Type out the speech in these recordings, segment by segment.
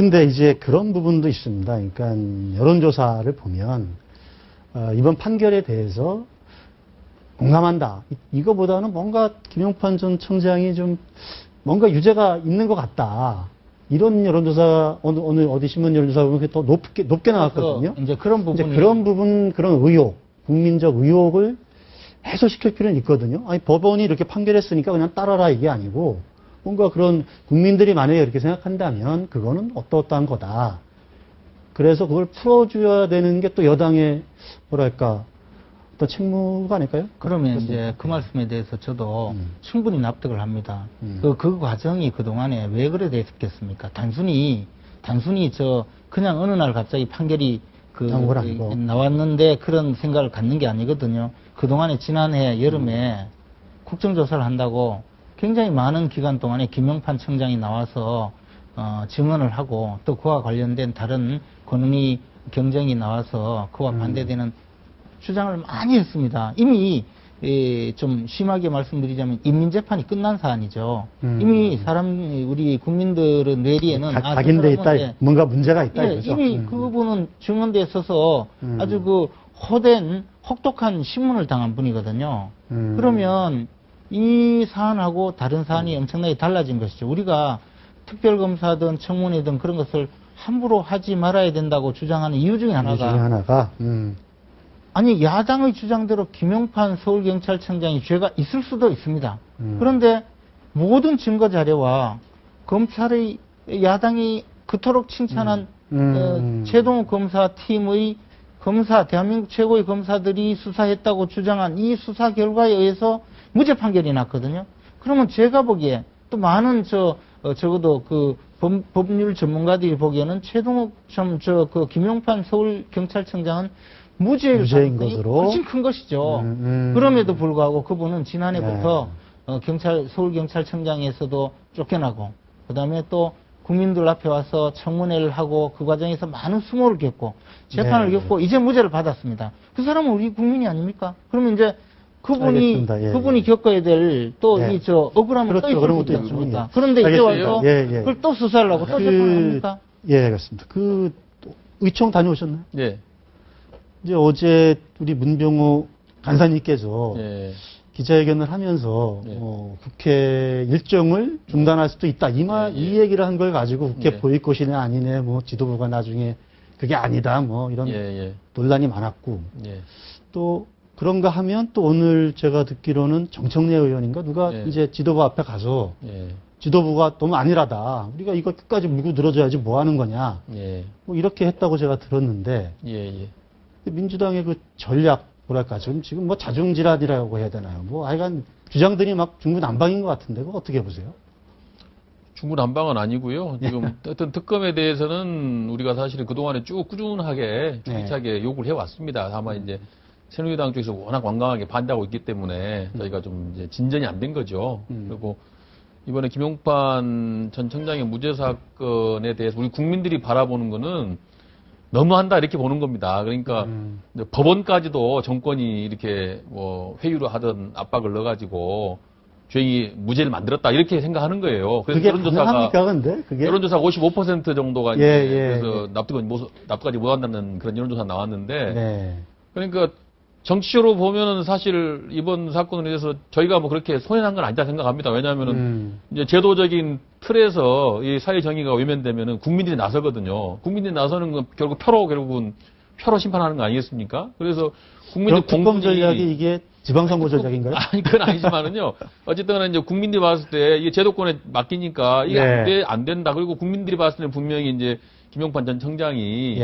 근데 이제 그런 부분도 있습니다. 그러니까 여론조사를 보면 이번 판결에 대해서 공감한다. 이거보다는 뭔가 김용판 전 청장이 좀 뭔가 유죄가 있는 것 같다. 이런 여론조사 오늘 어디 신문 여론조사 보면 그게 더 높게 나왔거든요. 이제 그런 부분 그런 의혹, 국민적 의혹을 해소시킬 필요는 있거든요. 아니 법원이 이렇게 판결했으니까 그냥 따라라 이게 아니고 뭔가 그런 국민들이 만약에 이렇게 생각한다면 그거는 어떠어떠한 거다. 그래서 그걸 풀어줘야 되는 게 또 여당의 뭐랄까 어떤 책무가 아닐까요? 그러면 이제 그 말씀에 대해서 저도 충분히 납득을 합니다. 그 과정이 그동안에 왜 그래 됐겠습니까? 단순히 그냥 어느 날 갑자기 판결이 나왔는데 그런 생각을 갖는 게 아니거든요. 그동안에 지난해 여름에 국정조사를 한다고 굉장히 많은 기간 동안에 김용판 청장이 나와서 증언을 하고 또 그와 관련된 다른 권은희 경쟁이 나와서 그와 반대되는 주장을 많이 했습니다. 이미 좀 심하게 말씀드리자면 인민재판이 끝난 사안이죠. 이미 우리 국민들은 뇌리에는 각인돼 있다, 뭔가 문제가 있다. 이미 그분은 증언대에 서서 아주 그 혹독한 신문을 당한 분이거든요. 그러면 이 사안하고 다른 사안이 엄청나게 달라진 것이죠. 우리가 특별검사든 청문회든 그런 것을 함부로 하지 말아야 된다고 주장하는 이유 중에 하나가 아니 야당의 주장대로 김용판 서울경찰청장이 죄가 있을 수도 있습니다. 그런데 모든 증거 자료와 검찰의 야당이 그토록 칭찬한 최동욱 검사팀의 대한민국 최고의 검사들이 수사했다고 주장한 이 수사 결과에 의해서 무죄 판결이 났거든요. 그러면 제가 보기에 또 많은 적어도 그 법률 전문가들이 보기에는 최동욱 그 김용판 서울경찰청장은 무죄인 것으로 훨씬 큰 것이죠. 그럼에도 불구하고 그분은 지난해부터 서울경찰청장에서도 쫓겨나고 그다음에 또 국민들 앞에 와서 청문회를 하고 그 과정에서 많은 수모를 겪고 재판을 겪고 이제 무죄를 받았습니다. 그 사람은 우리 국민이 아닙니까? 그러면 이제 그분이 겪어야 될 또 억울함을 또 있을 수도 있습니다. 그런데 이제 와서 그걸 또 수사를 하고 또 재판을 합니까? 예, 그렇습니다. 의총 다녀오셨나요? 예. 이제 어제 우리 문병호 간사님께서 기자회견을 하면서 국회 일정을 중단할 수도 있다. 이 얘기를 한 걸 가지고 국회 보이콧이냐 아니네, 지도부가 나중에 그게 아니다, 이런 논란이 많았고 또 그런가 하면 또 오늘 제가 듣기로는 정청래 의원인가 누가 이제 지도부 앞에 가서 지도부가 너무 안일하다. 우리가 이거 끝까지 물고 늘어져야지 뭐 하는 거냐. 이렇게 했다고 제가 들었는데 민주당의 그 전략 뭐랄까 지금 자중질환이라고 해야 되나요? 하여간 주장들이 막 중구난방인 것 같은데 그거 어떻게 보세요? 중구난방은 아니고요. 지금 어떤 특검에 대해서는 우리가 사실은 그동안에 쭉 꾸준하게 줄기차게 요구를 해왔습니다. 다만 이제 새누리당 쪽에서 워낙 완강하게 반대하고 있기 때문에 저희가 좀 이제 진전이 안 된 거죠. 그리고 이번에 김용판 전 청장의 무죄 사건에 대해서 우리 국민들이 바라보는 거는 너무한다 이렇게 보는 겁니다. 그러니까 법원까지도 정권이 이렇게 회유를 하던 압박을 넣어가지고 죄인이 무죄를 만들었다 이렇게 생각하는 거예요. 그래서 여론조사가 55% 정도가 그래서 납득하지 못한다는 그런 여론조사 나왔는데 그러니까 정치적으로 보면은 사실 이번 사건에 대해서 저희가 그렇게 손해난 건 아니다 생각합니다. 왜냐하면은 이제 제도적인 틀에서 이 사회 정의가 외면되면은 국민들이 나서거든요. 국민들이 나서는 건 결국 결국은 표로 심판하는 거 아니겠습니까? 그래서 국민들 공범 전략이 이게 지방선거 전략인가요? 아니 그건 아니지만은요. 어쨌든 이제 국민들이 봤을 때 이게 제도권에 맡기니까 이게 안 된다. 그리고 국민들이 봤을 때는 분명히 이제 김용판 전 청장이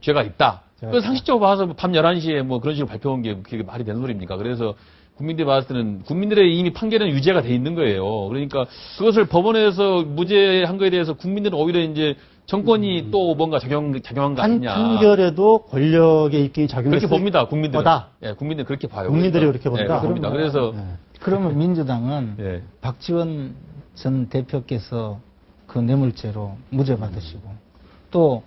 죄가 있다. 그 상식적으로 봐서 밤 11시에 그런 식으로 발표한 게 그게 말이 되는 소리입니까? 그래서 국민들이 봤을 때는 국민들의 이미 판결은 유죄가 돼 있는 거예요. 그러니까 그것을 법원에서 무죄한 거에 대해서 국민들은 오히려 이제 정권이 또 뭔가 작용한 거 아니냐. 한 판결에도 권력의 입김이 작용했을 그렇게 봅니다. 국민들은. 예, 국민들은 그렇게 봐요. 국민들이 그렇게 본다. 그렇게 봅니다. 그래서 그러면 민주당은 박지원 전 대표께서 그 뇌물죄로 무죄 받으시고 또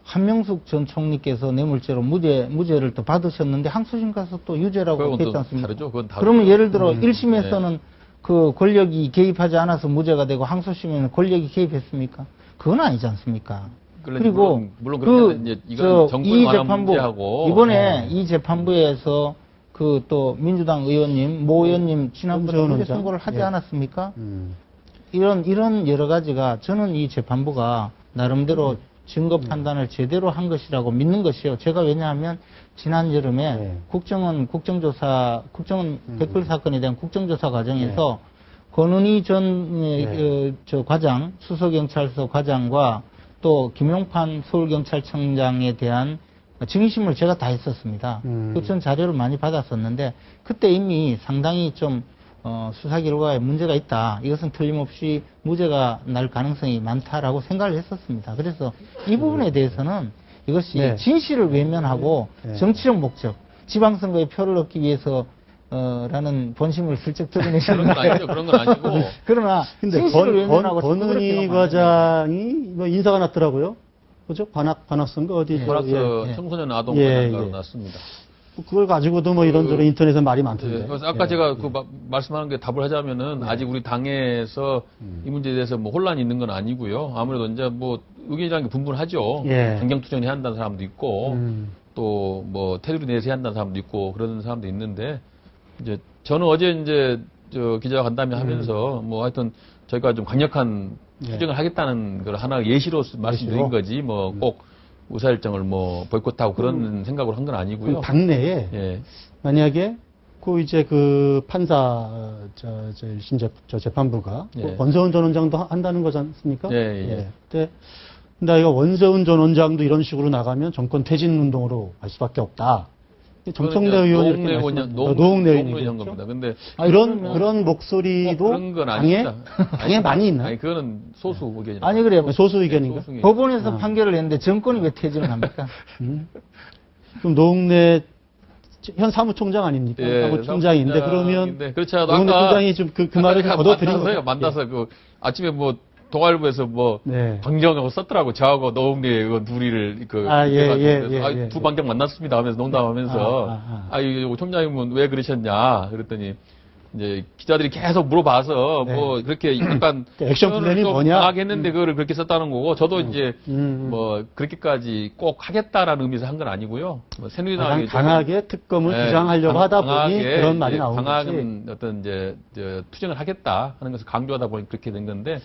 한명숙 전 총리께서 뇌물죄로 무죄를 또 받으셨는데 항소심 가서 또 유죄라고 했지 않습니까? 다르죠. 그건 다르죠. 그러면 예를 들어 1심에서는 그 권력이 개입하지 않아서 무죄가 되고 항소심에는 권력이 개입했습니까? 그건 아니지 않습니까? 그리고 그리고 물론 그렇게 이제 이건 정권에 관한 문제하고 이번에 이 재판부에서 그 또 민주당 의원님, 모 의원님 지난번에 무죄 선고를 하지 않았습니까? 이런 여러 가지가 저는 이 재판부가 나름대로 증거 판단을 제대로 한 것이라고 믿는 것이요. 제가 왜냐하면 지난 여름에 국정원 댓글 사건에 대한 국정조사 과정에서 권은희 전 저 과장, 수서경찰서 과장과 또 김용판 서울경찰청장에 대한 증인신문을 제가 다 했었습니다. 전 자료를 많이 받았었는데 그때 이미 상당히 좀 수사 결과에 문제가 있다. 이것은 틀림없이 무죄가 날 가능성이 많다라고 생각을 했었습니다. 그래서 이 부분에 대해서는 이것이 진실을 외면하고 정치적 목적, 지방선거에 표를 얻기 위해서 라는 본심을 슬쩍 드러내시는 그런 건 아니죠. 그런 건 아니고. 그러나 근데 진실을 외면하고 권은희 과장이 뭐 인사가 났더라고요. 그죠? 관악선거 어디? 관악서 청소년 아동 관장가로 났습니다. 그걸 가지고도 뭐 이런저런 인터넷에 말이 많던데. 그래서 아까 제가 그 말씀하는 게 답을 하자면은 아직 우리 당에서 이 문제에 대해서 뭐 혼란이 있는 건 아니고요. 아무래도 이제 뭐 의견이라는 게 분분하죠. 강경투쟁을 해야 한다는 사람도 있고 또 뭐 테두리 내에서 해야 한다는 사람도 있고 그런 사람도 있는데 이제 저는 어제 이제 저 기자 간담회 하면서 뭐 하여튼 저희가 좀 강력한 투쟁을 하겠다는 걸 하나 예시로 말씀드린 거지 뭐 꼭 의사일정을 뭐 보이콧하고 그런 생각으로 한 건 아니고요. 당내에 만약에 그 이제 그 판사 저 재판부가 원서훈 전 원장도 한다는 거지 않습니까? 근데 이거 원서훈 전 원장도 이런 식으로 나가면 정권 퇴진 운동으로 갈 수밖에 없다. 정청래 의원이 이렇게 말씀하셨죠. 노웅래 의원이 한 겁니다. 근데 그런 목소리도 그런 건 아닙니다. 당에 많이 있나요? 아니 그거는 소수 의견이죠. 아니 그래요. 소수 의견인가? 법원에서 판결을 냈는데 정권이 왜 퇴진을 합니까? 그럼 노웅래 현 사무총장 아닙니까? 사무총장인데 그러면 그렇지 않아도 노웅래 총장이 좀 그 말을 얻어들인 거예요. 만나서 그 아침에 뭐 동아일보에서 뭐 방정하고 썼더라고. 저하고 노웅래 의원 둘이를 두 방정 만났습니다 하면서 농담하면서 이거 총장님은 왜 그러셨냐 그랬더니 이제 기자들이 계속 물어봐서 뭐 그렇게 약간 액션 플랜이 뭐냐 하겠는데 그거를 그렇게 썼다는 거고 저도 이제 뭐 그렇게까지 꼭 하겠다라는 의미에서 한 건 아니고요. 뭐 새누리당이 강하게 특검을 주장하려고 하다 보니 그런 말이 나온 거지. 강한 어떤 이제 투쟁을 하겠다 하는 것을 강조하다 보니 그렇게 된 건데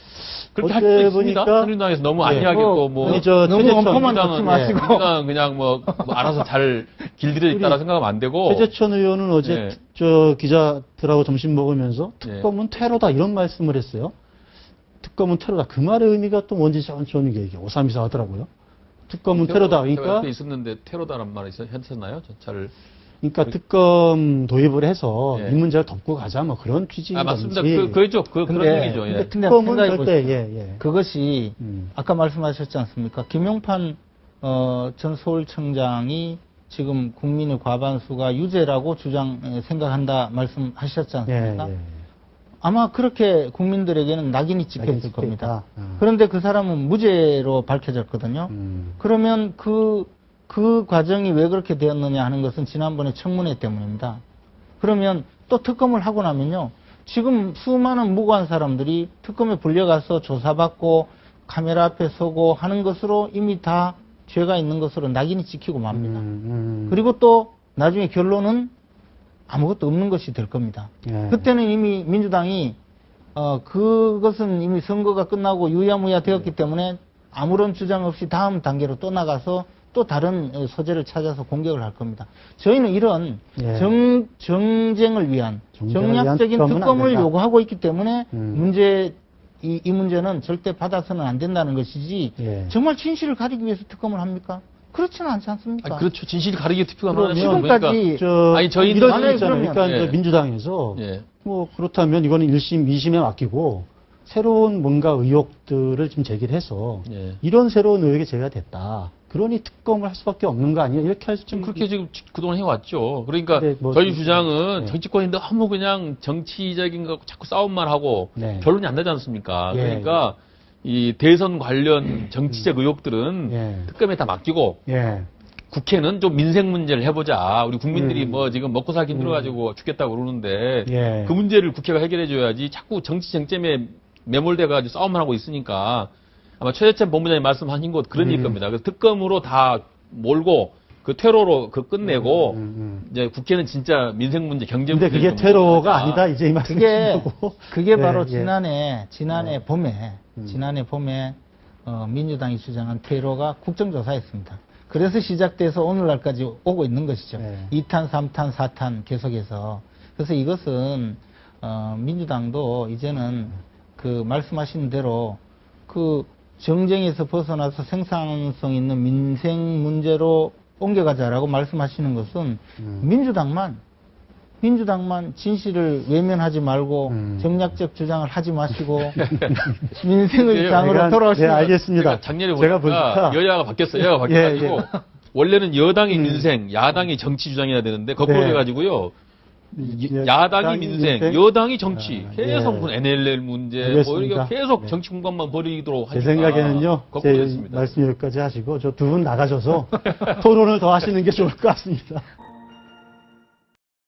그렇게 할 수도 있습니다. 새누리당에서 너무 안이하게 또 뭐 너무 엄포만 놓지 마시고 민주당은 그냥 뭐 알아서 잘 길들여 있다라 생각하면 안 되고. 최재천 의원은 어제 저 기자들하고 점심 먹으면서 특검은 테러다 이런 말씀을 했어요. 특검은 테러다. 그 말의 의미가 또 뭔지 저는 이게 오삼이사 하더라고요. 특검은 테러다. 그러니까 옆에 있었는데 테러다란 말이 했었나요? 그러니까 특검 도입을 해서 이 문제를 덮고 가자 뭐 그런 취지인 건지. 맞습니다. 그렇죠. 그런 얘기죠. 근데 특검은 절대 그것이 아까 말씀하셨지 않습니까? 김용판 전 서울청장이 지금 국민의 과반수가 유죄라고 생각한다 말씀하셨지 않습니까? 아마 그렇게 국민들에게는 낙인이 찍혔을 겁니다. 그런데 그 사람은 무죄로 밝혀졌거든요. 그러면 그 과정이 왜 그렇게 되었느냐 하는 것은 지난번에 청문회 때문입니다. 그러면 또 특검을 하고 나면요. 지금 수많은 무고한 사람들이 특검에 불려가서 조사받고 카메라 앞에 서고 하는 것으로 이미 다 죄가 있는 것으로 낙인이 찍히고 맙니다. 그리고 또 나중에 결론은 아무것도 없는 것이 될 겁니다. 그때는 이미 민주당이 그것은 이미 선거가 끝나고 유야무야 되었기 때문에 아무런 주장 없이 다음 단계로 또 나가서 또 다른 소재를 찾아서 공격을 할 겁니다. 저희는 이런 정쟁을 위한 정략적인 특검을 요구하고 있기 때문에 이 문제는 절대 받아서는 안 된다는 것이지 정말 진실을 가리기 위해서 특검을 합니까? 그렇지는 않지 않습니까? 그렇죠. 진실을 가리기 특검을 하는 지금까지 저희는 이런 있잖아요. 그러니까 민주당에서 뭐 그렇다면 이거는 1심, 2심에 맡기고 새로운 뭔가 의혹들을 좀 제기를 해서 이런 새로운 의혹이 제기가 됐다. 그러니 특검을 할 수밖에 없는 거 아니에요? 이렇게 할 수 좀 그렇게 지금 그동안 해왔죠. 그러니까 저희 주장은 정치권이 너무 그냥 정치적인 거 자꾸 싸움만 하고 결론이 안 나지 않습니까? 그러니까 이 대선 관련 정치적 의혹들은 특검에 다 맡기고 국회는 좀 민생 문제를 해보자. 우리 국민들이 뭐 지금 먹고 살기 힘들어가지고 죽겠다고 그러는데 그 문제를 국회가 해결해줘야지 자꾸 정치 쟁점에 매몰돼가지고 싸움만 하고 있으니까 아마 최재천 본부장님 말씀하신 것 그런 일 겁니다. 그래서 특검으로 다 몰고 그 테러로 그 끝내고 이제 국회는 진짜 민생 문제, 경제 문제. 근데 그게 테러가 아니다 이제 이 그게 바로 예. 지난해 봄에 민주당이 주장한 테러가 국정조사였습니다. 그래서 시작돼서 오늘날까지 오고 있는 것이죠. 2탄, 3탄, 4탄 계속해서. 그래서 이것은 민주당도 이제는 그 말씀하신 대로 그 정쟁에서 벗어나서 생산성 있는 민생 문제로 옮겨가자라고 말씀하시는 것은 민주당만 진실을 외면하지 말고 정략적 주장을 하지 마시고 민생의 장으로 돌아오시면. 네, 알겠습니다. 작년에 보니까 여야가 바뀌었어요. 여야가 바뀌어가지고 원래는 여당이 민생, 야당이 정치 주장해야 되는데 거꾸로 해가지고요. 야당이 민생, 여당이 정치, 계속 무슨 NLL 문제, 뭐 이렇게 계속 정치 공방만 벌이도록 하니까. 제 생각에는요, 제 말씀 여기까지 하시고 저 두 분 나가셔서 토론을 더 하시는 게 좋을 것 같습니다.